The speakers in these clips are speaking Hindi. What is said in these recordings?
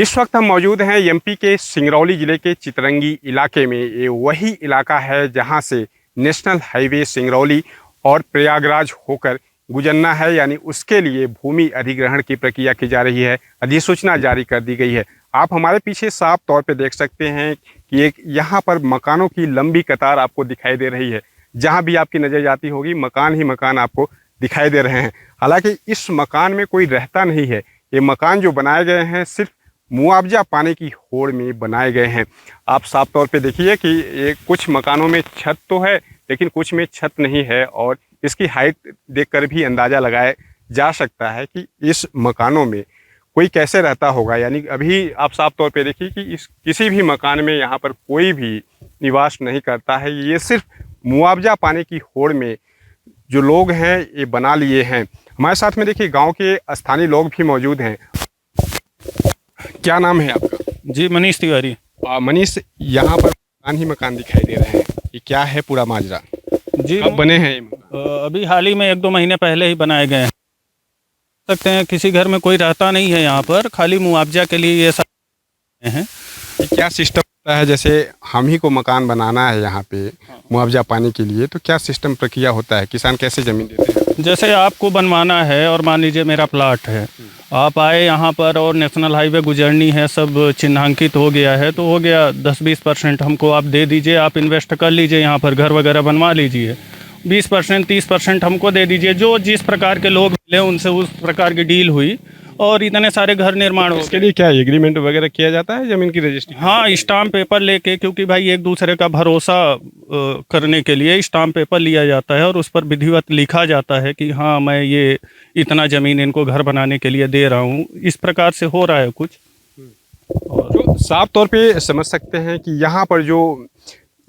इस वक्त हम मौजूद हैं एमपी के सिंगरौली जिले के चितरंगी इलाके में। ये वही इलाका है जहां से नेशनल हाईवे सिंगरौली और प्रयागराज होकर गुजरना है, यानी उसके लिए भूमि अधिग्रहण की प्रक्रिया की जा रही है। अधिसूचना जारी कर दी गई है। आप हमारे पीछे साफ तौर पे देख सकते हैं कि एक यहाँ पर मकानों की लंबी कतार आपको दिखाई दे रही है। जहाँ भी आपकी नज़र जाती होगी मकान ही मकान आपको दिखाई दे रहे हैं। हालांकि इस मकान में कोई रहता नहीं है। ये मकान जो बनाए गए हैं सिर्फ मुआवजा पाने की होड़ में बनाए गए हैं। आप साफ तौर पे देखिए कि ये कुछ मकानों में छत तो है लेकिन कुछ में छत नहीं है, और इसकी हाइट देखकर भी अंदाज़ा लगाया जा सकता है कि इस मकानों में कोई कैसे रहता होगा। यानी अभी आप साफ तौर पे देखिए कि इस किसी भी मकान में यहाँ पर कोई भी निवास नहीं करता है। ये सिर्फ मुआवजा पाने की होड़ में जो लोग हैं ये बना लिए हैं। हमारे साथ में देखिए गांव के स्थानीय लोग भी मौजूद हैं। क्या नाम है आपका? जी, मनीष तिवारी। मनीष, यहाँ पर मकान ही मकान दिखाई दे रहे हैं, ये क्या है पूरा माजरा? जी, कब बने हैं ये मकान? अभी हाल ही में 1-2 महीने पहले ही बनाए गए हैं। सकते हैं किसी घर में कोई रहता नहीं है यहाँ पर, खाली मुआवजा के लिए ये सब हैं। ये क्या सिस्टम होता है? जैसे हम ही को मकान बनाना है यहाँ पे मुआवजा पाने के लिए, तो क्या सिस्टम प्रक्रिया होता है? किसान कैसे ज़मीन देते हैं? जैसे आपको बनवाना है और मान लीजिए मेरा प्लाट है, आप आए यहाँ पर और नेशनल हाईवे गुजरनी है, सब चिन्हांकित हो गया है, तो हो गया 10-20% हमको आप दे दीजिए। आप इन्वेस्ट कर लीजिए, यहाँ पर घर वगैरह बनवा लीजिए। 20% 30% हमको दे दीजिए। जो जिस प्रकार के लोग मिले उनसे उस प्रकार की डील हुई और इतने सारे घर निर्माण हो इसके लिए क्या एग्रीमेंट वगैरह किया जाता है ज़मीन की रजिस्ट्री? हाँ, स्टाम्प पेपर लेके, क्योंकि भाई एक दूसरे का भरोसा करने के लिए स्टाम्प पेपर लिया जाता है और उस पर विधिवत लिखा जाता है कि हाँ मैं ये इतना ज़मीन इनको घर बनाने के लिए दे रहा हूँ। इस प्रकार से हो रहा है कुछ। तो साफ तौर पे समझ सकते हैं कि यहाँ पर जो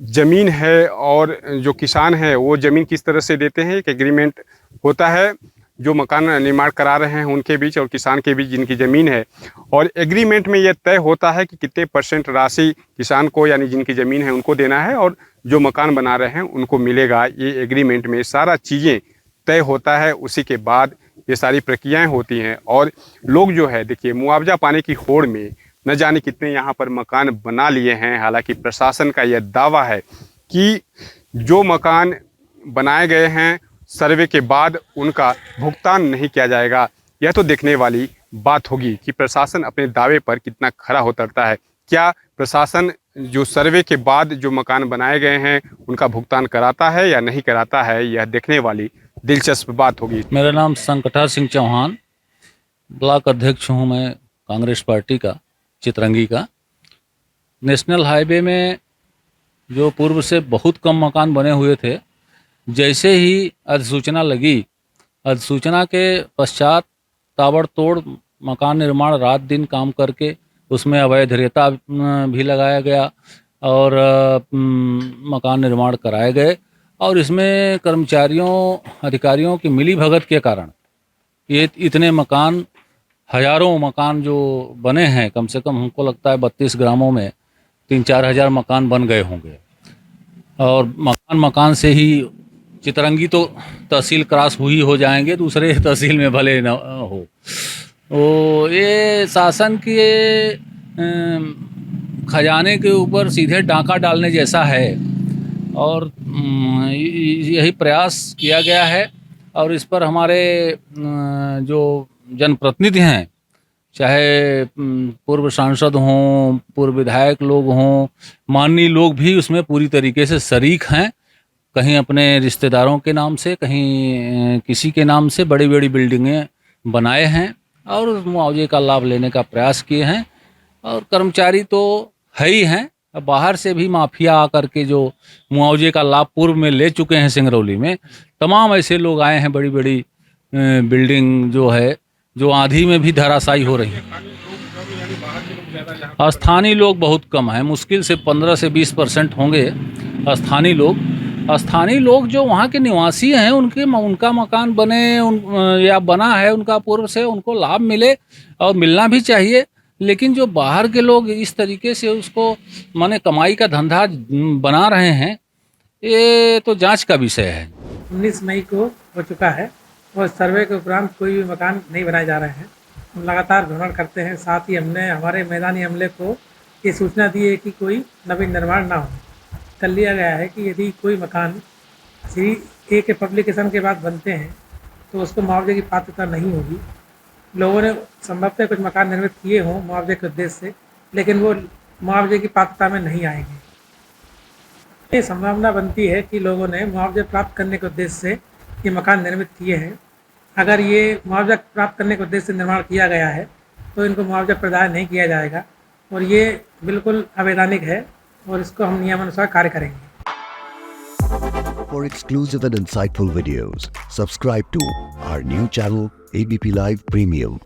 ज़मीन है और जो किसान है वो ज़मीन किस तरह से देते हैं। एक एग्रीमेंट होता है जो मकान निर्माण करा रहे हैं उनके बीच और किसान के बीच जिनकी ज़मीन है, और एग्रीमेंट में यह तय होता है कि कितने % राशि किसान को यानी जिनकी ज़मीन है उनको देना है और जो मकान बना रहे हैं उनको मिलेगा। ये एग्रीमेंट में सारा चीज़ें तय होता है। उसी के बाद ये सारी प्रक्रियाएं होती हैं और लोग जो है देखिए मुआवजा पाने की होड़ में न जाने कितने यहाँ पर मकान बना लिए हैं। हालांकि प्रशासन का यह दावा है कि जो मकान बनाए गए हैं सर्वे के बाद उनका भुगतान नहीं किया जाएगा। यह तो देखने वाली बात होगी कि प्रशासन अपने दावे पर कितना खरा उतरता है। क्या प्रशासन जो सर्वे के बाद जो मकान बनाए गए हैं उनका भुगतान कराता है या नहीं कराता है, यह देखने वाली दिलचस्प बात होगी। मेरा नाम संकटा सिंह चौहान, ब्लॉक अध्यक्ष हूँ मैं कांग्रेस पार्टी का, चितरंगी का। नेशनल हाईवे में जो पूर्व से बहुत कम मकान बने हुए थे, जैसे ही अधिसूचना लगी, अधिसूचना के पश्चात ताबड़तोड़ मकान निर्माण रात दिन काम करके उसमें अवैध रेता भी लगाया गया और मकान निर्माण कराए गए। और इसमें कर्मचारियों अधिकारियों की मिली भगत के कारण ये इतने मकान, हज़ारों मकान जो बने हैं, कम से कम हमको लगता है 32 ग्रामों में 3-4 हज़ार मकान बन गए होंगे। और मकान से ही चितरंगी तो तहसील क्रॉस हुई हो जाएंगे, दूसरे तहसील में भले न हो। तो ये शासन के खजाने के ऊपर सीधे डाका डालने जैसा है और यही प्रयास किया गया है। और इस पर हमारे जो जनप्रतिनिधि हैं, चाहे पूर्व सांसद हों, पूर्व विधायक लोग हों, माननीय लोग भी उसमें पूरी तरीके से शरीक हैं। कहीं अपने रिश्तेदारों के नाम से, कहीं किसी के नाम से बड़ी बड़ी बिल्डिंगें बनाए हैं और मुआवजे का लाभ लेने का प्रयास किए हैं। और कर्मचारी तो है ही हैं, बाहर से भी माफिया आकर के जो मुआवजे का लाभ पूर्व में ले चुके हैं सिंगरौली में, तमाम ऐसे लोग आए हैं। बड़ी बड़ी बिल्डिंग जो है, जो आंधी में भी धराशायी हो रही है। स्थानीय लोग बहुत कम हैं, मुश्किल से 15 से 20% होंगे स्थानीय लोग। स्थानीय लोग जो वहाँ के निवासी हैं उनका मकान बने या बना है उनका पूर्व से, उनको लाभ मिले और मिलना भी चाहिए। लेकिन जो बाहर के लोग इस तरीके से उसको माने कमाई का धंधा बना रहे हैं, ये तो जांच का विषय है। 19 मई को हो चुका है और सर्वे के उपरांत कोई भी मकान नहीं बनाए जा रहे हैं। हम लगातार भ्रमण करते हैं। साथ ही हमने हमारे मैदानी अमले को ये सूचना दी है कि कोई नवीन निर्माण ना हो। कर लिया गया है कि यदि कोई मकान सीरी ए के पब्लिकेशन के बाद बनते हैं तो उसको मुआवजे की पात्रता नहीं होगी। लोगों ने संभवतः कुछ मकान निर्मित किए हों मुआवजे के उद्देश्य से, लेकिन वो मुआवजे की पात्रता में नहीं आएंगे। ये संभावना बनती है कि लोगों ने मुआवजे प्राप्त करने के उद्देश्य से ये मकान निर्मित किए हैं। अगर ये मुआवजा प्राप्त करने के उद्देश्य से निर्माण किया गया है तो इनको मुआवजा प्रदान नहीं किया जाएगा और ये बिल्कुल अवैधानिक है और इसको हम नियमानुसार कार्य करेंगे। For exclusive and insightful videos, subscribe to our new channel ABP Live Premium.